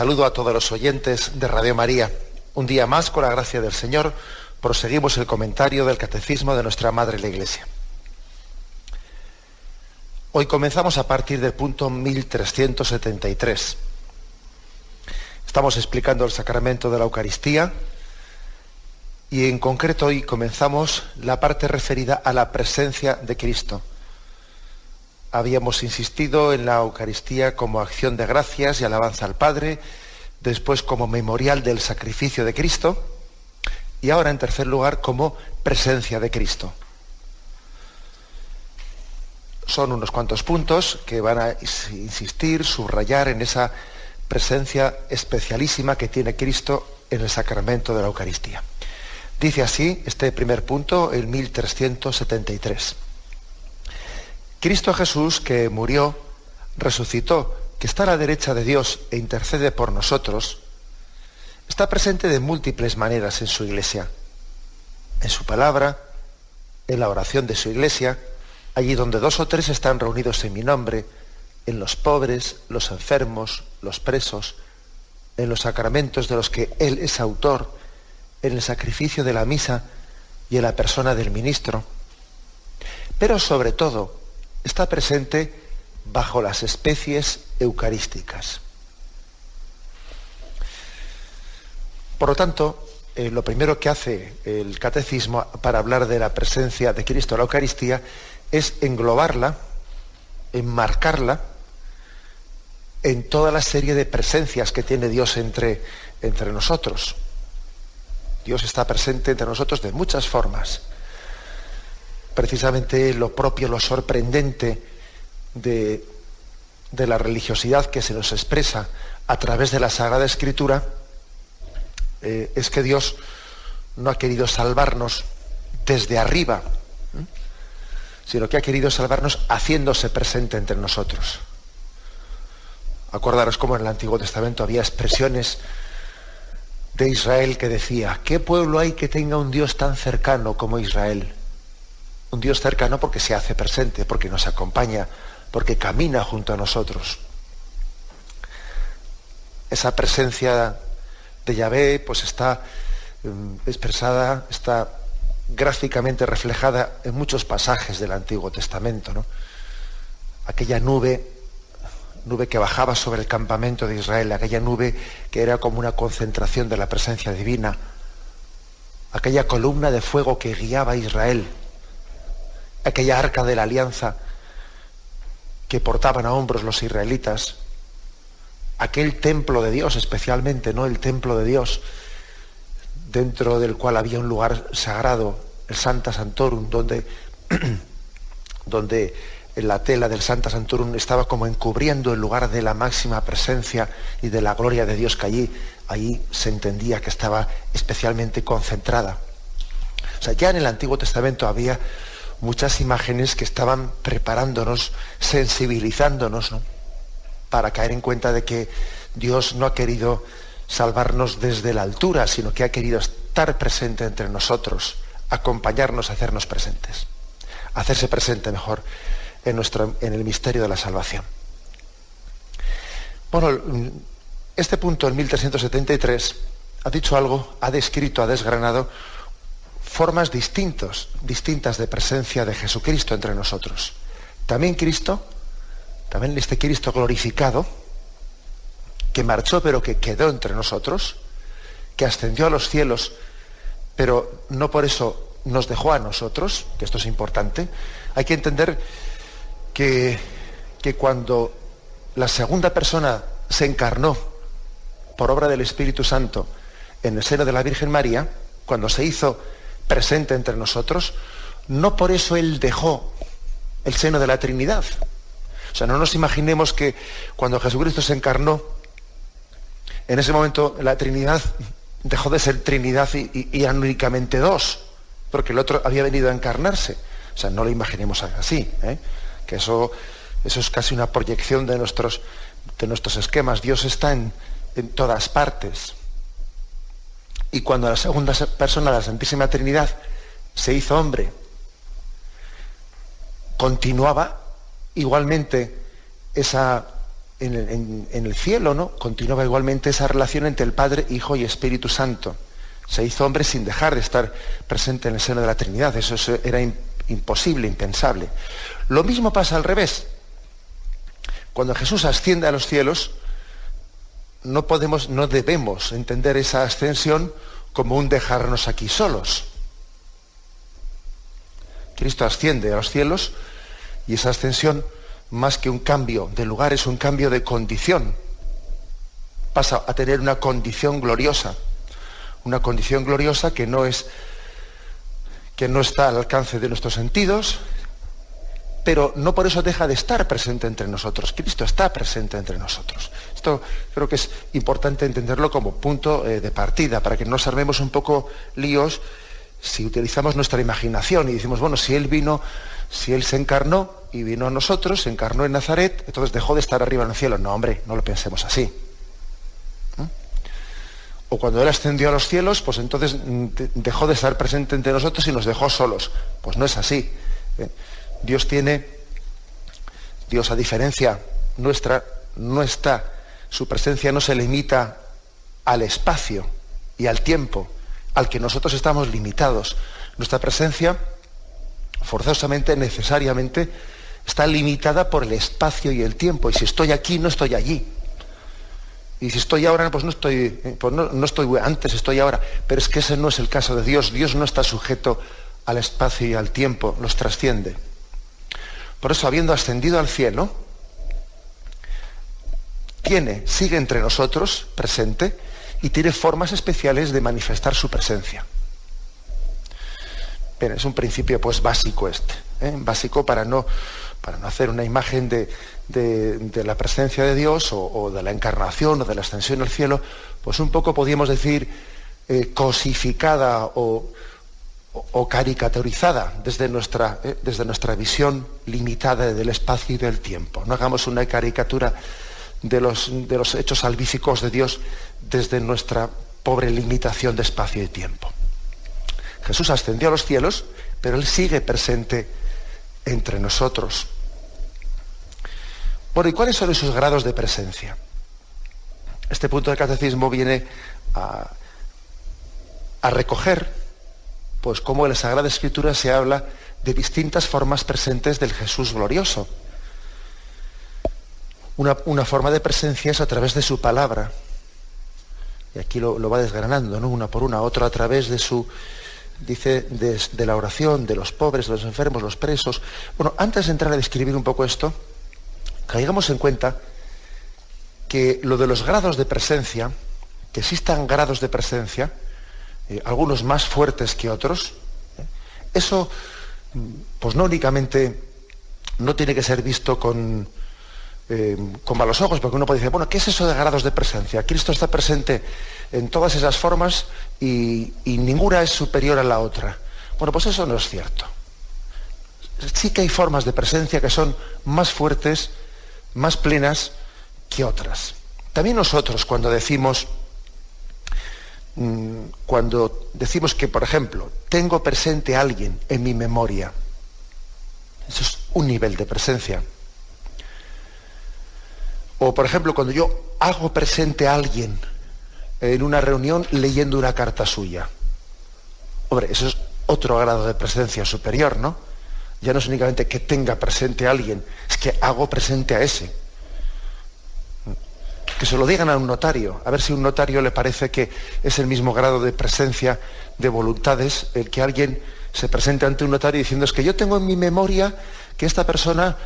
Saludo a todos los oyentes de Radio María. Un día más, con la gracia del Señor, proseguimos el comentario del Catecismo de nuestra Madre la Iglesia. Hoy comenzamos a partir del punto 1373. Estamos explicando el sacramento de la Eucaristía y en concreto hoy comenzamos la parte referida a la presencia de Cristo. Habíamos insistido en la Eucaristía como acción de gracias y alabanza al Padre, después como memorial del sacrificio de Cristo y ahora en tercer lugar como presencia de Cristo. Son unos cuantos puntos que van a insistir, subrayar en esa presencia especialísima que tiene Cristo en el sacramento de la Eucaristía. Dice así este primer punto, el 1373. Cristo Jesús, que murió, resucitó, que está a la derecha de Dios e intercede por nosotros, está presente de múltiples maneras en su Iglesia, en su palabra, en la oración de su Iglesia, allí donde 2 o 3 están reunidos en mi nombre, en los pobres, los enfermos, los presos, en los sacramentos de los que Él es autor, en el sacrificio de la misa y en la persona del ministro, pero sobre todo está presente bajo las especies eucarísticas. Por lo tanto, lo primero que hace el Catecismo para hablar de la presencia de Cristo en la Eucaristía es englobarla, enmarcarla en toda la serie de presencias que tiene Dios entre nosotros. Dios está presente entre nosotros de muchas formas. Precisamente lo propio, lo sorprendente de la religiosidad que se nos expresa a través de la Sagrada Escritura es que Dios no ha querido salvarnos desde arriba, sino que ha querido salvarnos haciéndose presente entre nosotros. Acordaros cómo en el Antiguo Testamento había expresiones de Israel que decía: ¿qué pueblo hay que tenga un Dios tan cercano como Israel? Un Dios cercano porque se hace presente, porque nos acompaña, porque camina junto a nosotros. Esa presencia de Yahvé pues está expresada, está gráficamente reflejada en muchos pasajes del Antiguo Testamento, ¿no? Aquella nube que bajaba sobre el campamento de Israel, aquella nube que era como una concentración de la presencia divina, aquella columna de fuego que guiaba a Israel, aquella arca de la alianza que portaban a hombros los israelitas, aquel templo de Dios especialmente, ¿no? El templo de Dios, dentro del cual había un lugar sagrado, el Sancta Sanctorum, donde en la tela del Sancta Sanctorum estaba como encubriendo el lugar de la máxima presencia y de la gloria de Dios, que allí se entendía que estaba especialmente concentrada. O sea, ya en el Antiguo Testamento había muchas imágenes que estaban preparándonos, sensibilizándonos, ¿no?, para caer en cuenta de que Dios no ha querido salvarnos desde la altura, sino que ha querido estar presente entre nosotros, acompañarnos, hacernos presentes, hacerse presente mejor en el misterio de la salvación. Bueno, este punto, el 1373, ha dicho algo, ha descrito, ha desgranado formas distintas de presencia de Jesucristo entre nosotros. También este Cristo glorificado, que marchó pero que quedó entre nosotros, que ascendió a los cielos, pero no por eso nos dejó a nosotros, que esto es importante. Hay que entender que cuando la segunda persona se encarnó por obra del Espíritu Santo en el seno de la Virgen María, cuando se hizo presente entre nosotros, no por eso Él dejó el seno de la Trinidad. O sea, no nos imaginemos que cuando Jesucristo se encarnó, en ese momento la Trinidad dejó de ser Trinidad y eran únicamente 2, porque el otro había venido a encarnarse. O sea, no lo imaginemos así, que eso es casi una proyección de nuestros esquemas. Dios está en todas partes. Y cuando la segunda persona, la Santísima Trinidad, se hizo hombre, continuaba igualmente esa en el cielo, ¿no? Continuaba igualmente esa relación entre el Padre, Hijo y Espíritu Santo. Se hizo hombre sin dejar de estar presente en el seno de la Trinidad. Eso era imposible, impensable. Lo mismo pasa al revés. Cuando Jesús asciende a los cielos, no debemos entender esa ascensión como un dejarnos aquí solos. Cristo asciende a los cielos y esa ascensión, más que un cambio de lugar, es un cambio de condición. Pasa a tener una condición gloriosa que no está al alcance de nuestros sentidos, pero no por eso deja de estar presente entre nosotros. Cristo está presente entre nosotros. Esto creo que es importante entenderlo como punto de partida, para que no nos armemos un poco líos si utilizamos nuestra imaginación y decimos, bueno, si Él se encarnó y vino a nosotros, se encarnó en Nazaret, entonces dejó de estar arriba en el cielo. No, hombre, no lo pensemos así. O cuando Él ascendió a los cielos, pues entonces dejó de estar presente entre nosotros y nos dejó solos. Pues no es así. Dios, a diferencia nuestra, su presencia no se limita al espacio y al tiempo, al que nosotros estamos limitados. Nuestra presencia, forzosamente, necesariamente, está limitada por el espacio y el tiempo. Y si estoy aquí, no estoy allí. Y si estoy ahora, pues no estoy antes, estoy ahora. Pero es que ese no es el caso de Dios. Dios no está sujeto al espacio y al tiempo, los trasciende. Por eso, habiendo ascendido al cielo, sigue entre nosotros, presente, y tiene formas especiales de manifestar su presencia. Bien, es un principio pues básico básico para no hacer una imagen de la presencia de Dios o de la encarnación o de la ascensión al cielo, pues un poco podríamos decir cosificada o caricaturizada desde nuestra visión limitada del espacio y del tiempo. No hagamos una caricatura de los hechos salvíficos de Dios desde nuestra pobre limitación de espacio y tiempo. Jesús ascendió a los cielos, pero Él sigue presente entre nosotros. Bueno, ¿y cuáles son esos grados de presencia? Este punto del catecismo viene a recoger, pues, cómo en la Sagrada Escritura se habla de distintas formas presentes del Jesús glorioso. Una forma de presencia es a través de su palabra. Y aquí lo va desgranando, ¿no? Una por una. Otro a través de la oración, de los pobres, de los enfermos, los presos. Bueno, antes de entrar a describir un poco esto, caigamos en cuenta que lo de los grados de presencia, que existan grados de presencia, algunos más fuertes que otros, eso, pues no únicamente no tiene que ser visto con malos ojos, porque uno puede decir, bueno, ¿qué es eso de grados de presencia? Cristo está presente en todas esas formas y ninguna es superior a la otra. Bueno, pues eso no es cierto. Sí que hay formas de presencia que son más fuertes, más plenas que otras. También nosotros, cuando decimos que, por ejemplo, tengo presente a alguien en mi memoria, eso es un nivel de presencia. O, por ejemplo, cuando yo hago presente a alguien en una reunión leyendo una carta suya. Hombre, eso es otro grado de presencia superior, ¿no? Ya no es únicamente que tenga presente a alguien, es que hago presente a ese. Que se lo digan a un notario, a ver si a un notario le parece que es el mismo grado de presencia de voluntades el que alguien se presente ante un notario diciendo, es que yo tengo en mi memoria que esta persona...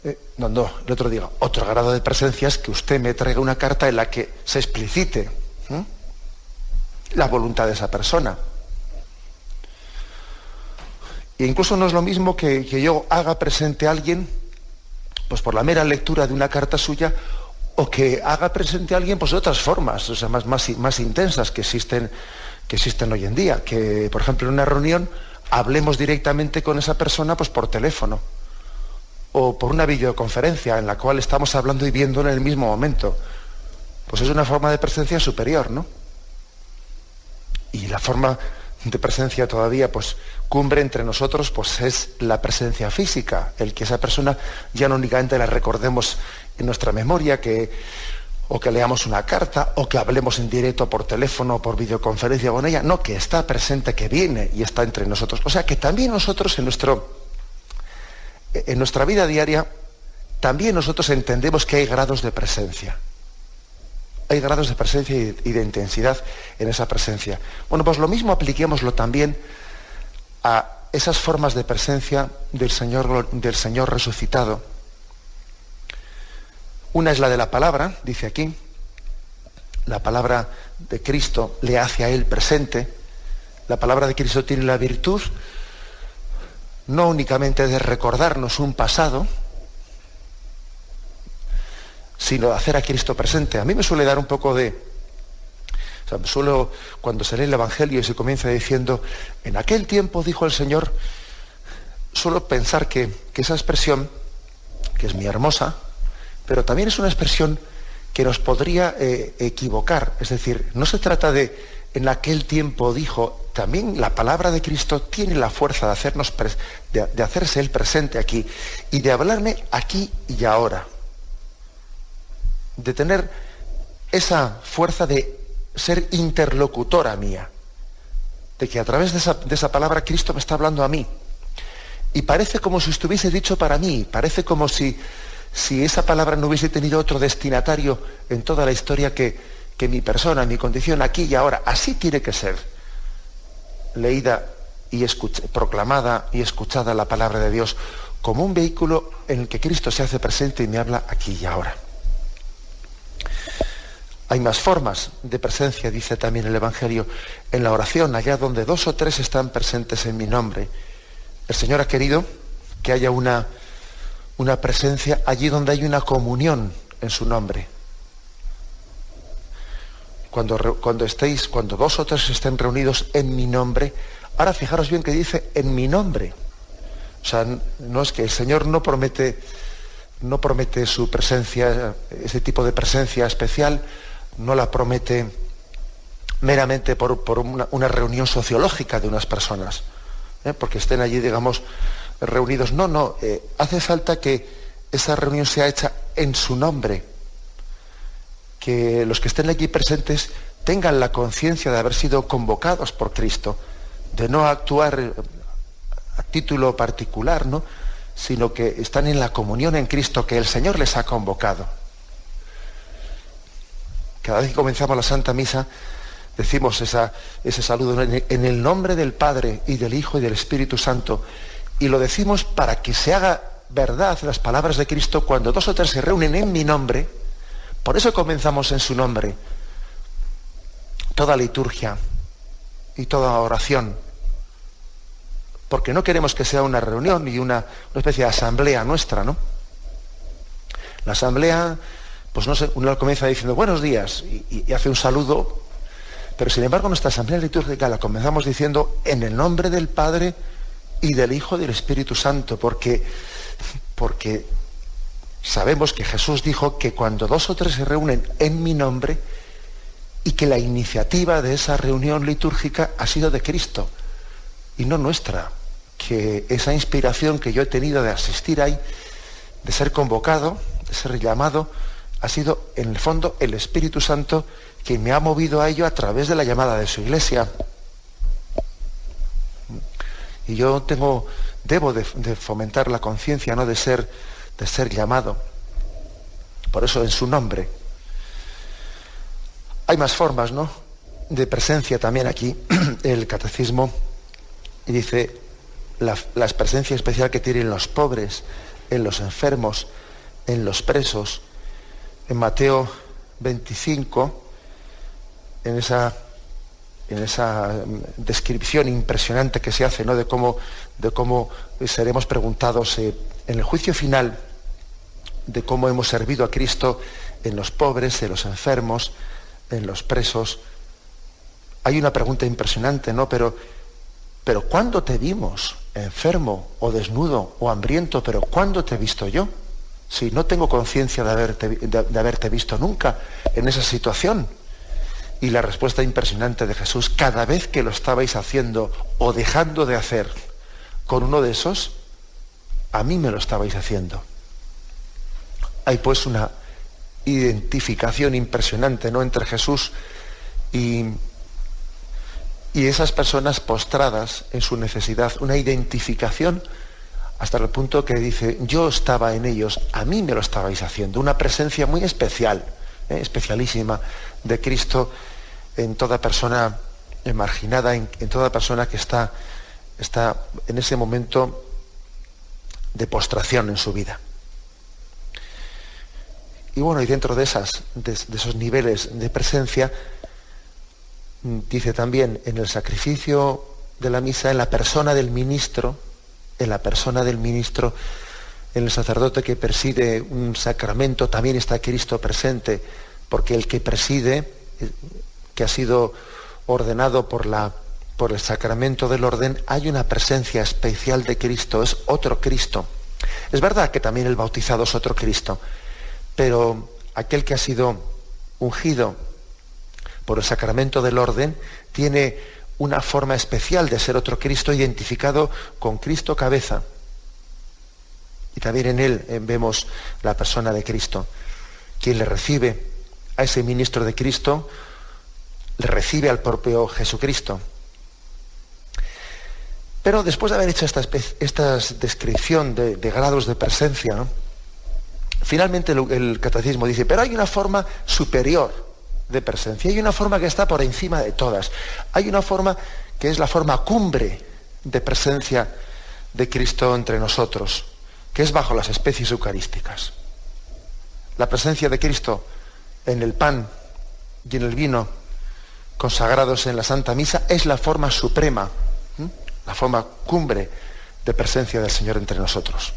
el otro diga, otro grado de presencia es que usted me traiga una carta en la que se explicite la voluntad de esa persona. E incluso no es lo mismo que yo haga presente a alguien, pues por la mera lectura de una carta suya, o que haga presente a alguien pues de otras formas, o sea, más intensas que existen hoy en día. Que, por ejemplo, en una reunión hablemos directamente con esa persona pues por teléfono, o por una videoconferencia en la cual estamos hablando y viendo en el mismo momento. Pues es una forma de presencia superior, ¿no? Y la forma de presencia todavía, pues, cumbre entre nosotros, pues es la presencia física, el que esa persona ya no únicamente la recordemos en nuestra memoria, o que leamos una carta, o que hablemos en directo por teléfono o por videoconferencia con ella. No, que está presente, que viene y está entre nosotros. O sea que también nosotros en nuestra vida diaria, también nosotros entendemos que hay grados de presencia. Hay grados de presencia y de intensidad en esa presencia. Bueno, pues lo mismo apliquémoslo también a esas formas de presencia del Señor resucitado. Una es la de la palabra, dice aquí. La palabra de Cristo le hace a él presente. La palabra de Cristo tiene la virtud no únicamente de recordarnos un pasado, sino de hacer a Cristo presente. A mí me suele dar un poco cuando se lee el Evangelio y se comienza diciendo, en aquel tiempo dijo el Señor, suelo pensar que esa expresión, que es muy hermosa, pero también es una expresión que nos podría equivocar. Es decir, no se trata de en aquel tiempo dijo, también la palabra de Cristo tiene la fuerza de hacerse él presente aquí y de hablarme aquí y ahora. De tener esa fuerza de ser interlocutora mía, de que a través de esa palabra Cristo me está hablando a mí. Y parece como si estuviese dicho para mí, parece como si esa palabra no hubiese tenido otro destinatario en toda la historia que mi persona, mi condición aquí y ahora. Así tiene que ser leída y proclamada y escuchada la palabra de Dios, como un vehículo en el que Cristo se hace presente y me habla aquí y ahora. Hay más formas de presencia, dice también el Evangelio, en la oración, allá donde 2 o 3 están presentes en mi nombre. El Señor ha querido que haya una presencia allí donde hay una comunión en su nombre. Cuando 2 o 3 estén reunidos en mi nombre, ahora fijaros bien que dice en mi nombre. O sea, no es que el Señor no promete su presencia, ese tipo de presencia especial, no la promete meramente por una reunión sociológica de unas personas, porque estén allí, digamos, reunidos. No, hace falta que esa reunión sea hecha en su nombre, que los que estén allí presentes tengan la conciencia de haber sido convocados por Cristo, de no actuar a título particular, ¿no?, sino que están en la comunión en Cristo, que el Señor les ha convocado. Cada vez que comenzamos la Santa Misa, decimos ese saludo en el nombre del Padre y del Hijo y del Espíritu Santo, y lo decimos para que se haga verdad las palabras de Cristo: cuando 2 o 3 se reúnen en mi nombre. Por eso comenzamos en su nombre toda liturgia y toda oración, porque no queremos que sea una reunión y una especie de asamblea nuestra, ¿no? La asamblea, pues no sé, uno comienza diciendo buenos días y hace un saludo, pero sin embargo nuestra asamblea litúrgica la comenzamos diciendo en el nombre del Padre y del Hijo y del Espíritu Santo, porque sabemos que Jesús dijo que cuando 2 o 3 se reúnen en mi nombre, y que la iniciativa de esa reunión litúrgica ha sido de Cristo y no nuestra, que esa inspiración que yo he tenido de asistir ahí, de ser convocado, de ser llamado, ha sido en el fondo el Espíritu Santo quien me ha movido a ello a través de la llamada de su Iglesia. Y yo debo de fomentar la conciencia, ¿no?, de ser llamado. Por eso en su nombre. Hay más formas, ¿no?, de presencia también aquí. El Catecismo dice la presencia especial que tienen los pobres, en los enfermos, en los presos. En Mateo 25, en esa descripción impresionante que se hace, ¿no?, de cómo seremos preguntados en el juicio final, de cómo hemos servido a Cristo en los pobres, en los enfermos, en los presos. Hay una pregunta impresionante, ¿no? Pero ¿cuándo te vimos enfermo o desnudo o hambriento? ¿Pero cuándo te he visto yo? Si no tengo conciencia de haberte visto nunca en esa situación. Y la respuesta impresionante de Jesús: cada vez que lo estabais haciendo o dejando de hacer con uno de esos, a mí me lo estabais haciendo. Hay pues una identificación impresionante, ¿no?, entre Jesús y esas personas postradas en su necesidad, una identificación hasta el punto que dice: yo estaba en ellos, a mí me lo estabais haciendo. Una presencia muy especial, especialísima de Cristo en toda persona marginada, en toda persona que está en ese momento de postración en su vida. Y bueno, y dentro de esos niveles de presencia, dice también en el sacrificio de la misa, en la persona del ministro, en el sacerdote que preside un sacramento, también está Cristo presente, porque el que preside, que ha sido ordenado por el sacramento del orden, hay una presencia especial de Cristo, es otro Cristo. Es verdad que también el bautizado es otro Cristo, pero aquel que ha sido ungido por el sacramento del orden tiene una forma especial de ser otro Cristo, identificado con Cristo cabeza. Y también en él vemos la persona de Cristo. Quien le recibe a ese ministro de Cristo, le recibe al propio Jesucristo. Pero después de haber hecho esta descripción de grados de presencia, ¿no?, finalmente el catecismo dice: pero hay una forma superior de presencia, hay una forma que está por encima de todas, hay una forma que es la forma cumbre de presencia de Cristo entre nosotros, que es bajo las especies eucarísticas. La presencia de Cristo en el pan y en el vino consagrados en la Santa Misa es la forma suprema, la forma cumbre de presencia del Señor entre nosotros.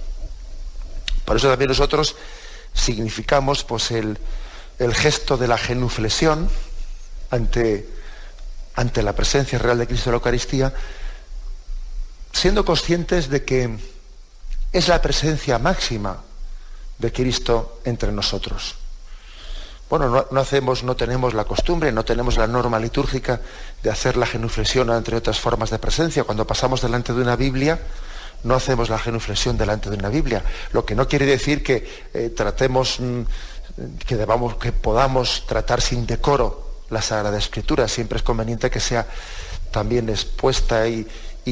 Por eso también nosotros significamos pues el gesto de la genuflexión ante la presencia real de Cristo en la Eucaristía, siendo conscientes de que es la presencia máxima de Cristo entre nosotros. Bueno, no tenemos la costumbre, no tenemos la norma litúrgica de hacer la genuflexión entre otras formas de presencia. Cuando pasamos delante de una Biblia, no hacemos la genuflexión delante de una Biblia, lo que no quiere decir que que podamos tratar sin decoro la Sagrada Escritura. Siempre es conveniente que sea también expuesta y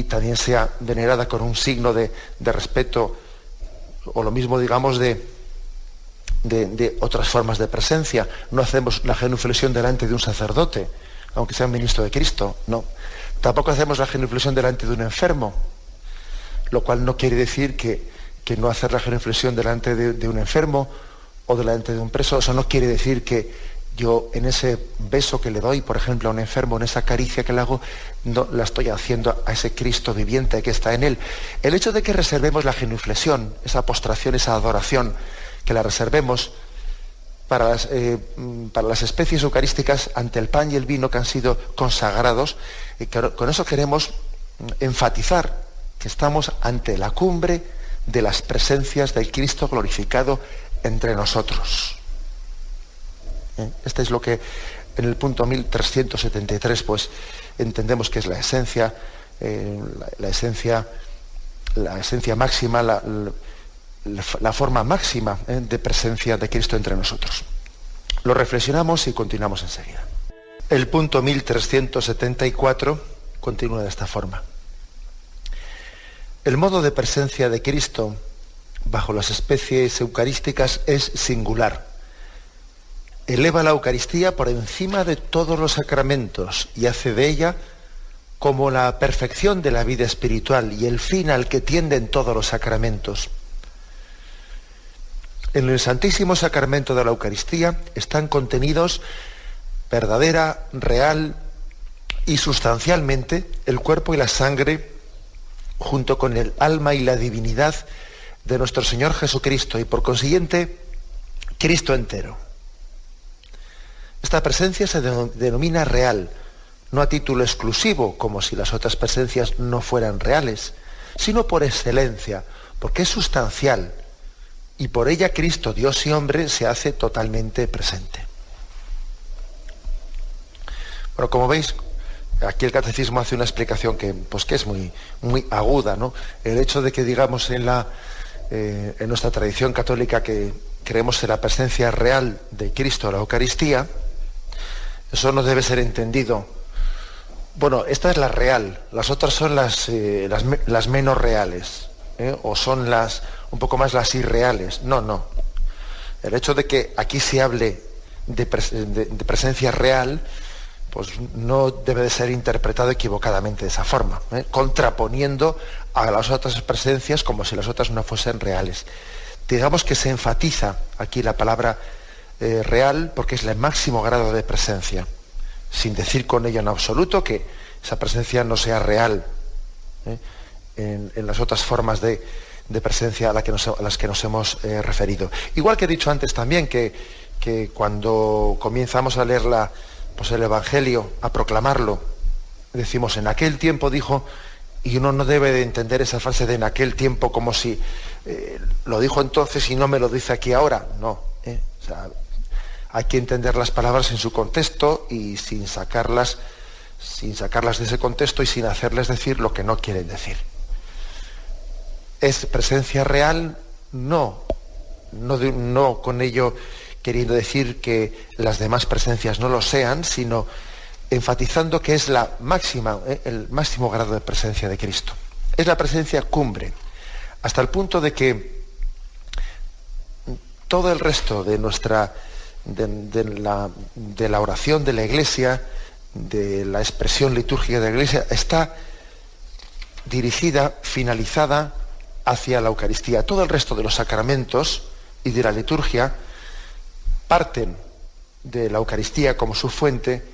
también sea venerada con un signo de respeto, o lo mismo, digamos, de otras formas de presencia. No hacemos la genuflexión delante de un sacerdote, aunque sea un ministro de Cristo, no. Tampoco hacemos la genuflexión delante de un enfermo, lo cual no quiere decir que no hacer la genuflexión delante de un enfermo o delante de un preso. Eso no quiere decir que yo en ese beso que le doy, por ejemplo, a un enfermo, en esa caricia que le hago, no la estoy haciendo a ese Cristo viviente que está en él. El hecho de que reservemos la genuflexión, esa postración, esa adoración, que la reservemos para las especies eucarísticas ante el pan y el vino que han sido consagrados, y con eso queremos enfatizar que estamos ante la cumbre de las presencias del Cristo glorificado entre nosotros. Este es lo que en el punto 1373 pues entendemos que es la esencia, la esencia máxima, la forma máxima de presencia de Cristo entre nosotros. Lo reflexionamos y continuamos enseguida. El punto 1374 continúa de esta forma. El modo de presencia de Cristo bajo las especies eucarísticas es singular. Eleva la Eucaristía por encima de todos los sacramentos y hace de ella como la perfección de la vida espiritual y el fin al que tienden todos los sacramentos. En el Santísimo Sacramento de la Eucaristía están contenidos verdadera, real y sustancialmente el cuerpo y la sangre, junto con el alma y la divinidad de nuestro Señor Jesucristo, y por consiguiente Cristo entero. Esta presencia se denomina real, no a título exclusivo, como si las otras presencias no fueran reales, sino por excelencia, porque es sustancial, y por ella Cristo, Dios y hombre, se hace totalmente presente. Bueno, como veis, aquí el catecismo hace una explicación que es muy, muy aguda, ¿no? El hecho de que digamos en nuestra tradición católica que creemos en la presencia real de Cristo en la Eucaristía, eso no debe ser entendido. Bueno, esta es la real, las otras son las menos reales, o son un poco más las irreales. No. El hecho de que aquí se hable de presencia real, pues no debe de ser interpretado equivocadamente de esa forma, contraponiendo a las otras presencias como si las otras no fuesen reales. Digamos que se enfatiza aquí la palabra real porque es el máximo grado de presencia, sin decir con ello en absoluto que esa presencia no sea real en las otras formas de presencia a las que nos hemos referido. Igual que he dicho antes también que cuando comenzamos a leer el Evangelio, a proclamarlo, decimos en aquel tiempo dijo, y uno no debe de entender esa frase de en aquel tiempo como si lo dijo entonces y no me lo dice aquí ahora. No. O sea, hay que entender las palabras en su contexto y sin sacarlas de ese contexto y sin hacerles decir lo que no quieren decir. ¿Es presencia real? No con ello queriendo decir que las demás presencias no lo sean, sino enfatizando que es el máximo grado de presencia de Cristo. Es la presencia cumbre, hasta el punto de que todo el resto de la oración de la Iglesia, de la expresión litúrgica de la Iglesia, está dirigida, finalizada hacia la Eucaristía. Todo el resto de los sacramentos y de la liturgia parten de la Eucaristía como su fuente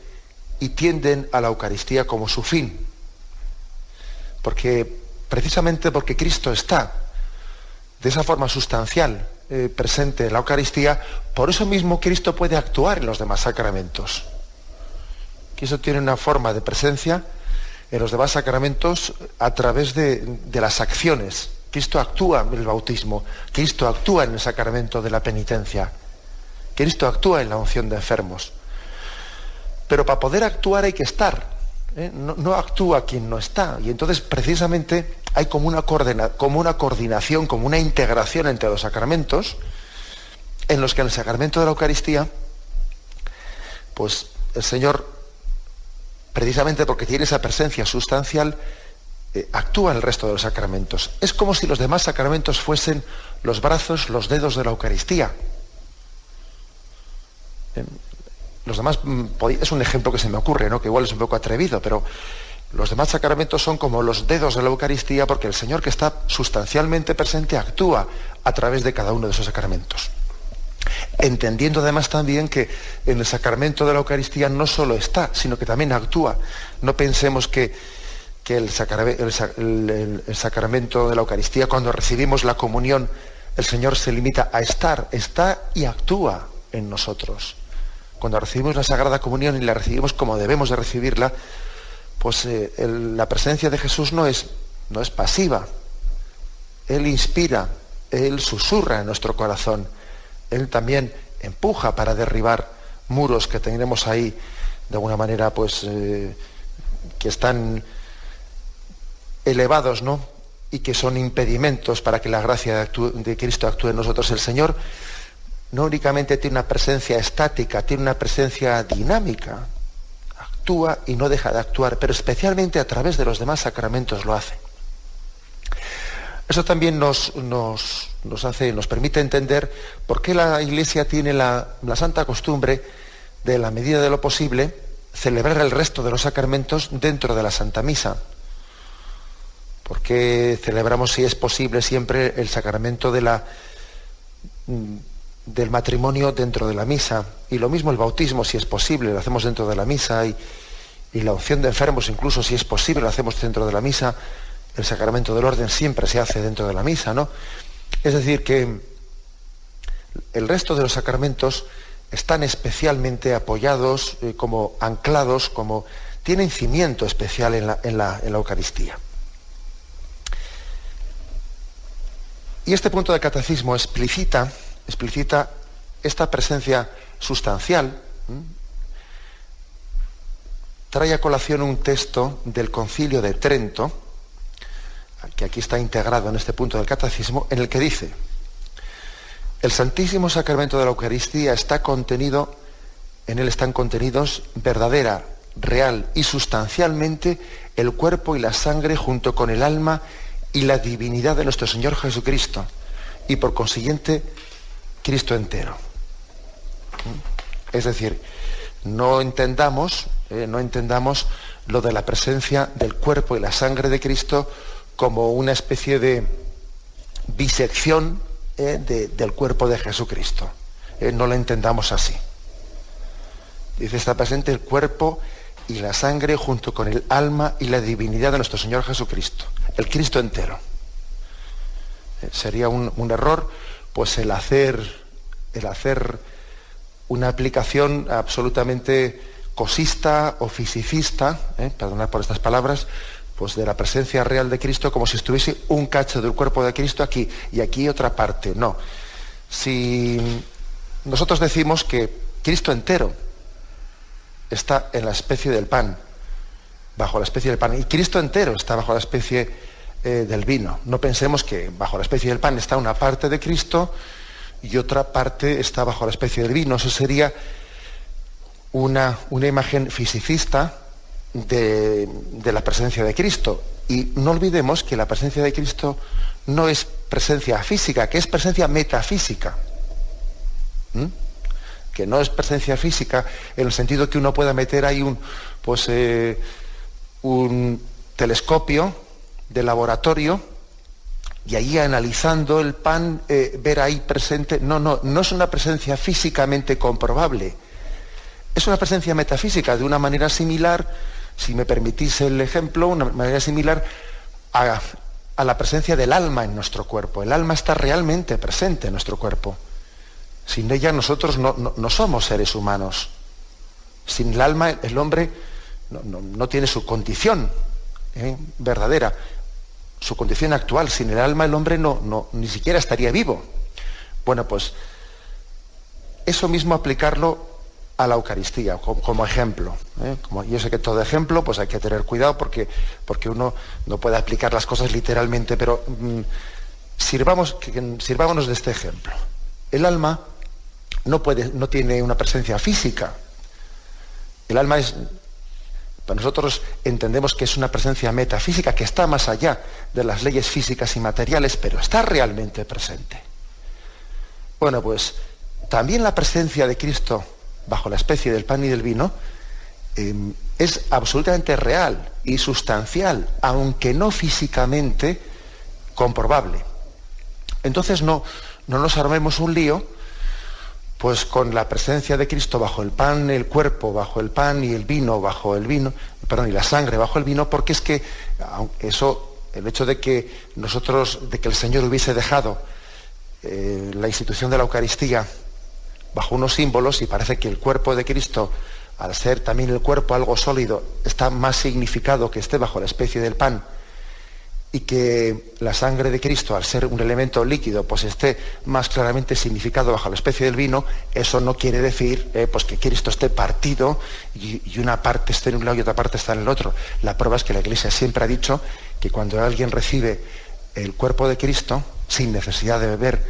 y tienden a la Eucaristía como su fin. Precisamente porque Cristo está de esa forma sustancial presente en la Eucaristía, por eso mismo Cristo puede actuar en los demás sacramentos. Cristo tiene una forma de presencia en los demás sacramentos a través de las acciones. Cristo actúa en el bautismo, Cristo actúa en el sacramento de la penitencia, Cristo actúa en la unción de enfermos. Pero para poder actuar hay que estar, no actúa quien no está. Y entonces precisamente hay como una coordinación, como una integración entre los sacramentos, en los que en el sacramento de la Eucaristía, pues el Señor, precisamente porque tiene esa presencia sustancial, actúa en el resto de los sacramentos. Es como si los demás sacramentos fuesen los brazos, los dedos de la Eucaristía. Los demás, es un ejemplo que se me ocurre, ¿no? Que igual es un poco atrevido, pero los demás sacramentos son como los dedos de la Eucaristía porque el Señor, que está sustancialmente presente, actúa a través de cada uno de esos sacramentos. Entendiendo además también que en el sacramento de la Eucaristía no solo está, sino que también actúa. No pensemos que el sacramento de la Eucaristía, cuando recibimos la comunión, el Señor se limita a estar, está y actúa en nosotros. Cuando recibimos la Sagrada Comunión y la recibimos como debemos de recibirla, pues la presencia de Jesús no es pasiva. Él inspira, Él susurra en nuestro corazón. Él también empuja para derribar muros que tenemos ahí, de alguna manera, pues, que están elevados, ¿no? Y que son impedimentos para que la gracia de Cristo actúe en nosotros. El Señor no únicamente tiene una presencia estática, tiene una presencia dinámica. Actúa y no deja de actuar, pero especialmente a través de los demás sacramentos lo hace. Eso también nos permite entender por qué la Iglesia tiene la santa costumbre de, en la medida de lo posible, celebrar el resto de los sacramentos dentro de la Santa Misa. ¿Por qué celebramos, si es posible, siempre el sacramento del matrimonio dentro de la misa? Y lo mismo el bautismo, si es posible, lo hacemos dentro de la misa, y la unción de enfermos, incluso si es posible, lo hacemos dentro de la misa. El sacramento del orden siempre se hace dentro de la misa, ¿no? Es decir, que el resto de los sacramentos están especialmente apoyados, como anclados, como tienen cimiento especial en la Eucaristía. Y este punto del catecismo explicita esta presencia sustancial. Trae a colación un texto del Concilio de Trento, que aquí está integrado en este punto del catecismo, en el que dice: El Santísimo Sacramento de la Eucaristía está contenido, en él están contenidos verdadera, real y sustancialmente el cuerpo y la sangre junto con el alma y la divinidad de nuestro Señor Jesucristo, y por consiguiente Cristo entero. Es decir, no entendamos lo de la presencia del cuerpo y la sangre de Cristo como una especie de bisección del cuerpo de Jesucristo. No lo entendamos así. Dice, está presente el cuerpo y la sangre junto con el alma y la divinidad de nuestro Señor Jesucristo, el Cristo entero. Sería un error pues el hacer una aplicación absolutamente cosista o fisicista, perdonad por estas palabras, pues de la presencia real de Cristo como si estuviese un cacho del cuerpo de Cristo aquí y aquí otra parte. No. Si nosotros decimos que Cristo entero está en la especie del pan, bajo la especie del pan, y Cristo entero está bajo la especie del vino, no pensemos que bajo la especie del pan está una parte de Cristo y otra parte está bajo la especie del vino. Eso sería una imagen fisicista de la presencia de Cristo. Y no olvidemos que la presencia de Cristo no es presencia física, que es presencia metafísica. Que no es presencia física en el sentido que uno pueda meter ahí un telescopio de laboratorio y allí analizando el pan ver ahí presente. No es una presencia físicamente comprobable. Es una presencia metafísica de una manera similar, si me permitís el ejemplo, una manera similar a la presencia del alma en nuestro cuerpo. El alma está realmente presente en nuestro cuerpo. Sin ella nosotros no somos seres humanos. Sin el alma el hombre no tiene su condición verdadera, su condición actual. Sin el alma el hombre ni siquiera estaría vivo. Bueno, pues eso mismo aplicarlo a la Eucaristía como ejemplo. Como yo sé que todo ejemplo pues hay que tener cuidado porque uno no puede aplicar las cosas literalmente, pero sirvámonos de este ejemplo. El alma no tiene una presencia física. El alma para nosotros entendemos que es una presencia metafísica que está más allá de las leyes físicas y materiales, pero está realmente presente. Bueno, pues también la presencia de Cristo bajo la especie del pan y del vino es absolutamente real y sustancial, aunque no físicamente comprobable. Entonces no nos armemos un lío pues con la presencia de Cristo bajo el pan, el cuerpo bajo el pan y el vino bajo el vino, y la sangre bajo el vino, porque es que el hecho de que el Señor hubiese dejado la institución de la Eucaristía bajo unos símbolos, y parece que el cuerpo de Cristo, al ser también el cuerpo algo sólido, está más significado que esté bajo la especie del pan, y que la sangre de Cristo, al ser un elemento líquido, pues esté más claramente significado bajo la especie del vino. Eso no quiere decir pues que Cristo esté partido y una parte esté en un lado y otra parte está en el otro. La prueba es que la Iglesia siempre ha dicho que cuando alguien recibe el cuerpo de Cristo, sin necesidad de beber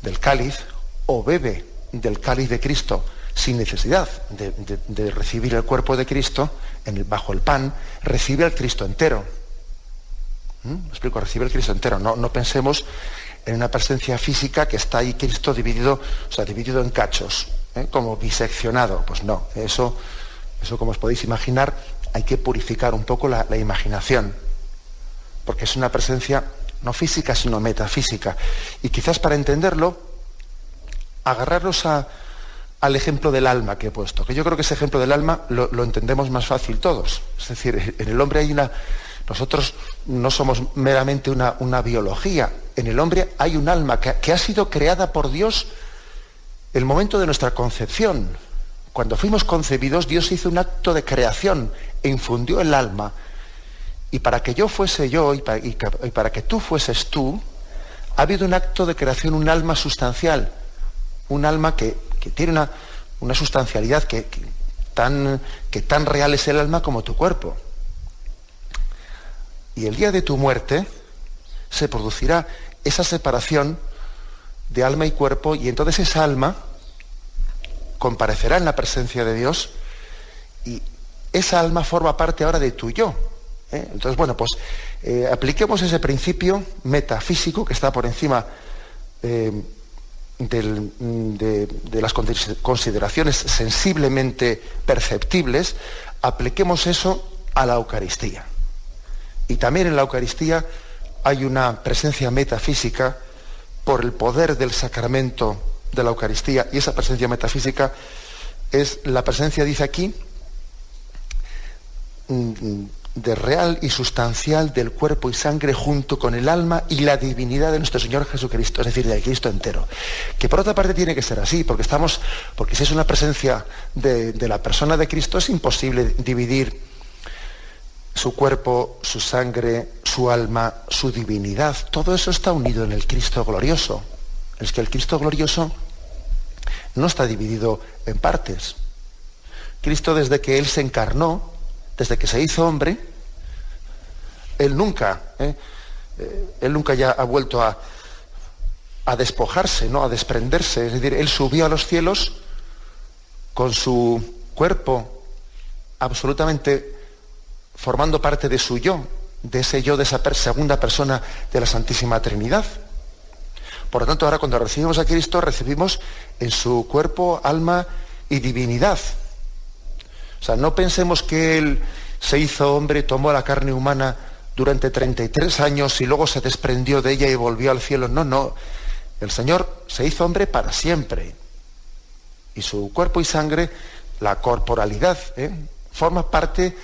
del cáliz, o bebe del cáliz de Cristo sin necesidad de recibir el cuerpo de Cristo, bajo el pan, recibe al Cristo entero. ¿Me explico? Recibe el Cristo entero. No pensemos en una presencia física que está ahí Cristo dividido en cachos, como biseccionado. Pues no, eso como os podéis imaginar, hay que purificar un poco la imaginación, porque es una presencia no física, sino metafísica. Y quizás para entenderlo, agarraros al ejemplo del alma que he puesto, que yo creo que ese ejemplo del alma lo entendemos más fácil todos. Es decir, en el hombre hay nosotros no somos meramente una biología. En el hombre hay un alma que ha sido creada por Dios en el momento de nuestra concepción. Cuando fuimos concebidos, Dios hizo un acto de creación e infundió el alma. Y para que yo fuese yo y para que tú fueses tú, ha habido un acto de creación, un alma sustancial. Un alma que tiene una sustancialidad que tan real es el alma como tu cuerpo. Y el día de tu muerte se producirá esa separación de alma y cuerpo, y entonces esa alma comparecerá en la presencia de Dios y esa alma forma parte ahora de tu yo. Entonces, bueno, pues apliquemos ese principio metafísico que está por encima de las consideraciones sensiblemente perceptibles, apliquemos eso a la Eucaristía. Y también en la Eucaristía hay una presencia metafísica por el poder del sacramento de la Eucaristía, y esa presencia metafísica es la presencia, dice aquí, de real y sustancial del cuerpo y sangre junto con el alma y la divinidad de nuestro Señor Jesucristo, es decir, del Cristo entero. Que por otra parte tiene que ser así, porque si es una presencia de la persona de Cristo, es imposible dividir su cuerpo, su sangre, su alma, su divinidad. Todo eso está unido en el Cristo glorioso. Es que el Cristo glorioso no está dividido en partes. Cristo, desde que Él se encarnó, desde que se hizo hombre, Él nunca ya ha vuelto a despojarse, ¿no? A desprenderse. Es decir, Él subió a los cielos con su cuerpo absolutamente formando parte de su yo, de ese yo, de esa segunda persona de la Santísima Trinidad. Por lo tanto, ahora cuando recibimos a Cristo, recibimos en su cuerpo, alma y divinidad. O sea, no pensemos que Él se hizo hombre, tomó la carne humana durante 33 años y luego se desprendió de ella y volvió al cielo. No, no. El Señor se hizo hombre para siempre. Y su cuerpo y sangre, la corporalidad, forma parte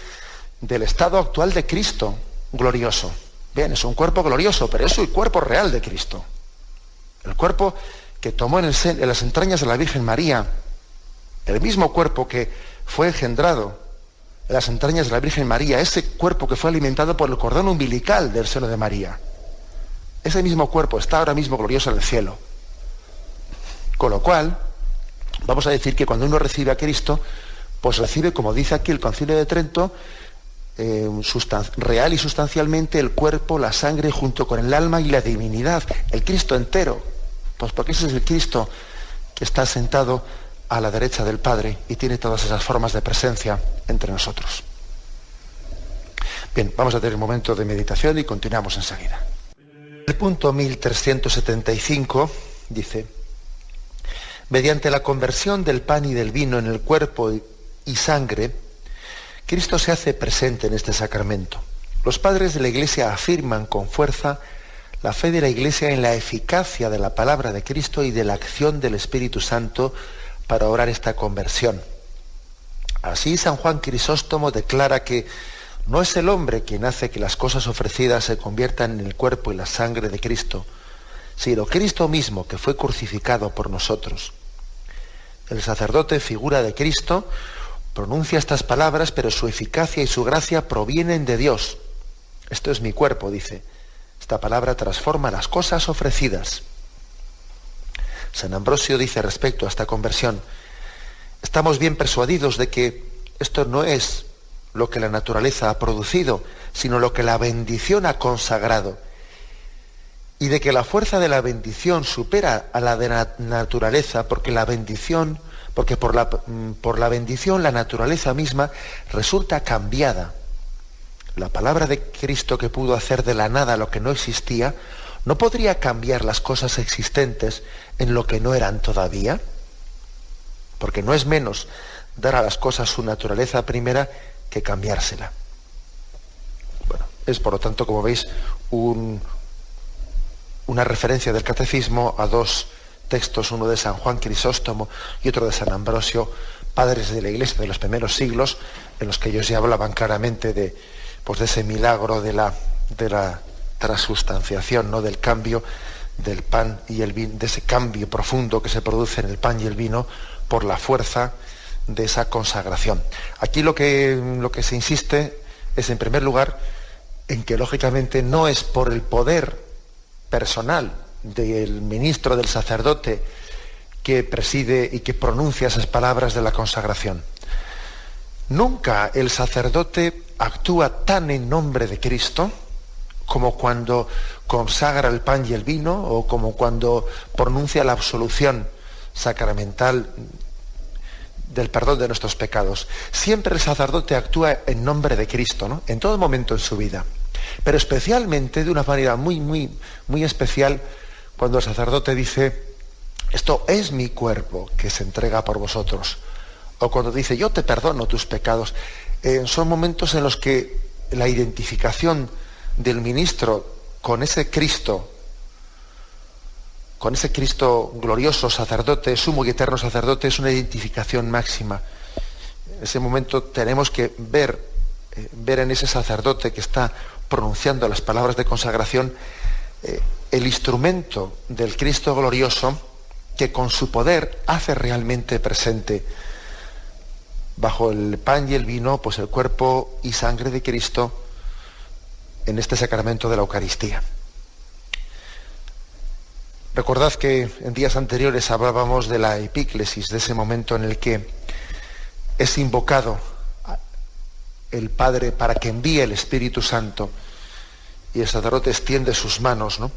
del estado actual de Cristo glorioso. Bien, es un cuerpo glorioso, pero es el cuerpo real de Cristo. El cuerpo que tomó en las entrañas de la Virgen María, el mismo cuerpo que fue engendrado en las entrañas de la Virgen María, ese cuerpo que fue alimentado por el cordón umbilical del seno de María. Ese mismo cuerpo está ahora mismo glorioso en el cielo. Con lo cual, vamos a decir que cuando uno recibe a Cristo, pues recibe, como dice aquí el Concilio de Trento, real y sustancialmente el cuerpo, la sangre, junto con el alma y la divinidad, el Cristo entero. Pues porque ese es el Cristo que está sentado a la derecha del Padre y tiene todas esas formas de presencia entre nosotros. Bien, vamos a tener un momento de meditación y continuamos enseguida. El punto 1375 dice: mediante la conversión del pan y del vino en el cuerpo y sangre, Cristo se hace presente en este sacramento. Los padres de la Iglesia afirman con fuerza la fe de la Iglesia en la eficacia de la palabra de Cristo y de la acción del Espíritu Santo para obrar esta conversión. Así, San Juan Crisóstomo declara que no es el hombre quien hace que las cosas ofrecidas se conviertan en el cuerpo y la sangre de Cristo, sino Cristo mismo, que fue crucificado por nosotros. El sacerdote, figura de Cristo, pronuncia estas palabras, pero su eficacia y su gracia provienen de Dios. Esto es mi cuerpo, dice. Esta palabra transforma las cosas ofrecidas. San Ambrosio dice respecto a esta conversión: estamos bien persuadidos de que esto no es lo que la naturaleza ha producido, sino lo que la bendición ha consagrado, y de que la fuerza de la bendición supera a la de la naturaleza, porque por la bendición la naturaleza misma resulta cambiada. La palabra de Cristo, que pudo hacer de la nada lo que no existía, ¿no podría cambiar las cosas existentes en lo que no eran todavía? Porque no es menos dar a las cosas su naturaleza primera que cambiársela. Bueno, es por lo tanto, como veis, una referencia del Catecismo a dos textos, uno de San Juan Crisóstomo y otro de San Ambrosio, padres de la Iglesia de los primeros siglos, en los que ellos ya hablaban claramente de ese milagro de la transustanciación, ¿no? Del cambio del pan y el vino, de ese cambio profundo que se produce en el pan y el vino por la fuerza de esa consagración. Aquí lo que se insiste es, en primer lugar, en que lógicamente no es por el poder personal del ministro, del sacerdote, que preside y que pronuncia esas palabras de la consagración. Nunca el sacerdote actúa tan en nombre de Cristo como cuando consagra el pan y el vino, o como cuando pronuncia la absolución sacramental del perdón de nuestros pecados. Siempre el sacerdote actúa en nombre de Cristo, ¿no? En todo momento en su vida. Pero especialmente, de una manera muy, muy, muy especial, cuando el sacerdote dice: esto es mi cuerpo que se entrega por vosotros. O cuando dice: yo te perdono tus pecados. Son momentos en los que la identificación del ministro con ese Cristo glorioso, sacerdote, sumo y eterno sacerdote, es una identificación máxima. En ese momento tenemos que ver en ese sacerdote que está pronunciando las palabras de consagración el instrumento del Cristo glorioso, que con su poder hace realmente presente bajo el pan y el vino, pues el cuerpo y sangre de Cristo en este sacramento de la Eucaristía. Recordad que en días anteriores hablábamos de la epíclesis, de ese momento en el que es invocado el Padre para que envíe el Espíritu Santo, y el sacerdote extiende sus manos, ¿no?,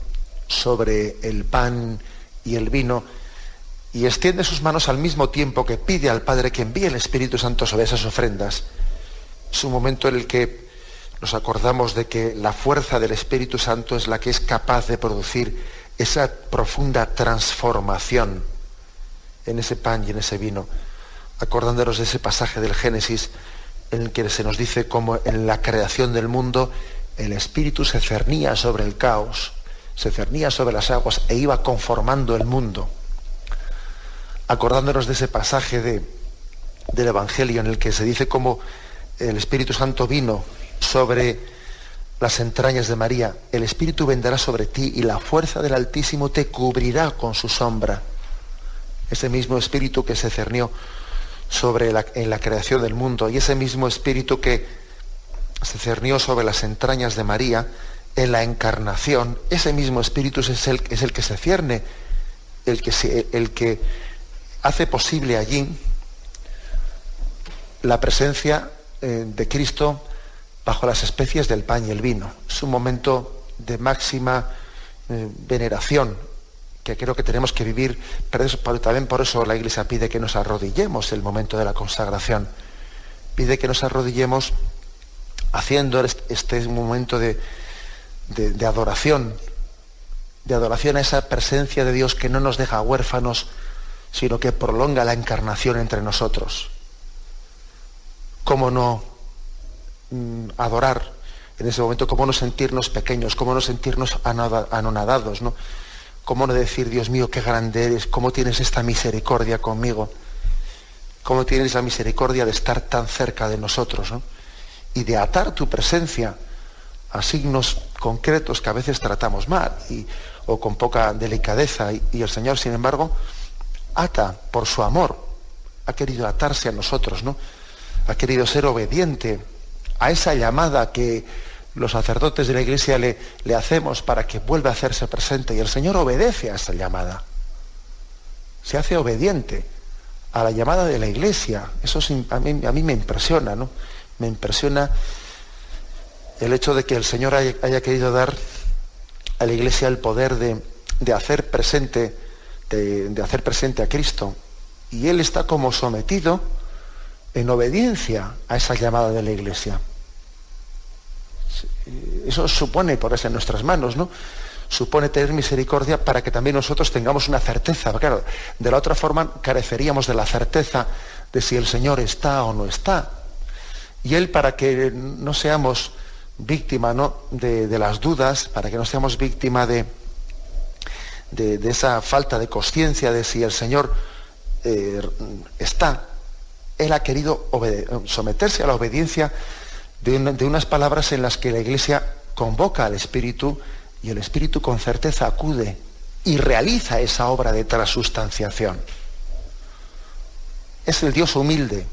sobre el pan y el vino, y extiende sus manos al mismo tiempo que pide al Padre que envíe el Espíritu Santo sobre esas ofrendas. Es un momento en el que nos acordamos de que la fuerza del Espíritu Santo es la que es capaz de producir esa profunda transformación en ese pan y en ese vino, acordándonos de ese pasaje del Génesis en el que se nos dice cómo en la creación del mundo el Espíritu se cernía sobre el caos, se cernía sobre las aguas e iba conformando el mundo. Acordándonos de ese pasaje del Evangelio en el que se dice cómo el Espíritu Santo vino sobre las entrañas de María: el Espíritu vendrá sobre ti y la fuerza del Altísimo te cubrirá con su sombra. Ese mismo Espíritu que se cernió en la creación del mundo, y ese mismo Espíritu que se cernió sobre las entrañas de María en la encarnación, ese mismo Espíritu es el que se cierne, el que hace posible allí la presencia de Cristo bajo las especies del pan y el vino. Es un momento de máxima veneración que creo que tenemos que vivir, pero también por eso la Iglesia pide que nos arrodillemos el momento de la consagración. Pide que nos arrodillemos haciendo este momento de adoración, a esa presencia de Dios que no nos deja huérfanos, sino que prolonga la encarnación entre nosotros. ¿Cómo no adorar en ese momento? ¿Cómo no sentirnos pequeños? ¿Cómo no sentirnos anonadados, ¿no? ¿Cómo no decir: Dios mío, qué grande eres? ¿Cómo tienes esta misericordia conmigo? ¿Cómo tienes la misericordia de estar tan cerca de nosotros, ¿no? Y de atar tu presencia a signos concretos que a veces tratamos mal o con poca delicadeza, y el Señor, sin embargo, ata por su amor, ha querido atarse a nosotros, ¿no? Ha querido ser obediente a esa llamada que los sacerdotes de la Iglesia le hacemos para que vuelva a hacerse presente, y el Señor obedece a esa llamada. Se hace obediente a la llamada de la Iglesia. Eso a mí me impresiona, ¿no? Me impresiona el hecho de que el Señor haya querido dar a la Iglesia el poder de hacer presente a Cristo, y Él está como sometido en obediencia a esa llamada de la Iglesia. Eso supone ponerse en nuestras manos, ¿no? Supone tener misericordia para que también nosotros tengamos una certeza. Claro, de la otra forma careceríamos de la certeza de si el Señor está o no está. Y Él, para que no seamos víctima, ¿no?, de las dudas, para que no seamos víctima de esa falta de conciencia de si el Señor está, Él ha querido someterse a la obediencia de unas palabras en las que la Iglesia convoca al Espíritu, y el Espíritu con certeza acude y realiza esa obra de transustanciación. Es el Dios humilde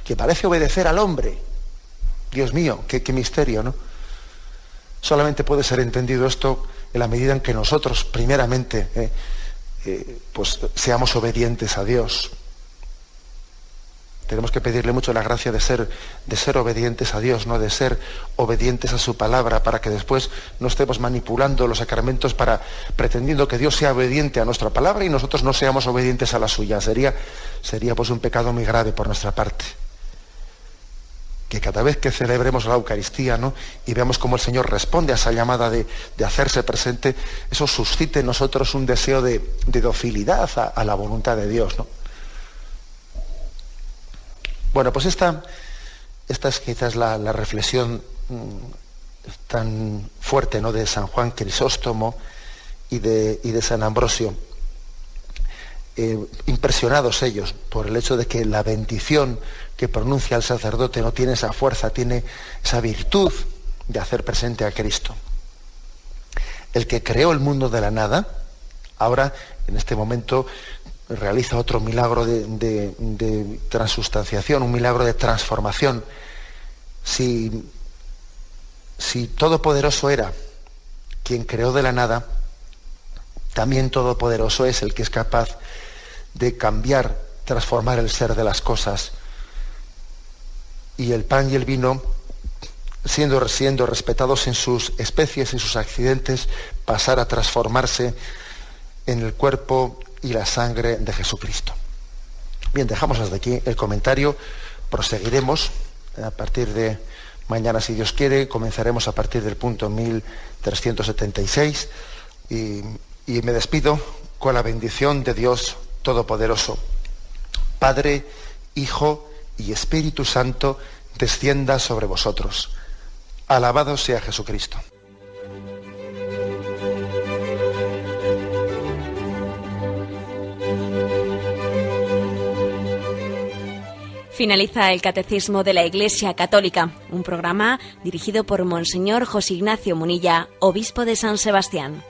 que parece obedecer al hombre. Dios mío, qué misterio, ¿no? Solamente puede ser entendido esto en la medida en que nosotros, primeramente, pues seamos obedientes a Dios. Tenemos que pedirle mucho la gracia de ser obedientes a Dios, ¿no? De ser obedientes a su palabra, para que después no estemos manipulando los sacramentos pretendiendo que Dios sea obediente a nuestra palabra y nosotros no seamos obedientes a la suya. Sería pues un pecado muy grave por nuestra parte. Que cada vez que celebremos la Eucaristía, ¿no?, y veamos cómo el Señor responde a esa llamada de hacerse presente, eso suscite en nosotros un deseo de docilidad a la voluntad de Dios, ¿no? Bueno, pues esta es quizás la reflexión tan fuerte, ¿no?, de San Juan Crisóstomo y de San Ambrosio. Impresionados ellos por el hecho de que la bendición que pronuncia el sacerdote no tiene esa fuerza, tiene esa virtud de hacer presente a Cristo. El que creó el mundo de la nada, ahora, en este momento, realiza otro milagro de transustanciación, un milagro de transformación. Si Todopoderoso era quien creó de la nada, también Todopoderoso es el que es capaz de cambiar, transformar el ser de las cosas. Y el pan y el vino, siendo respetados en sus especies, en sus accidentes, pasar a transformarse en el cuerpo y la sangre de Jesucristo. Bien, dejamos hasta aquí el comentario, proseguiremos a partir de mañana, si Dios quiere, comenzaremos a partir del punto 1376 y me despido con la bendición de Dios Todopoderoso. Padre, Hijo y Espíritu Santo, descienda sobre vosotros. Alabado sea Jesucristo. Finaliza el Catecismo de la Iglesia Católica, un programa dirigido por Monseñor José Ignacio Munilla, obispo de San Sebastián.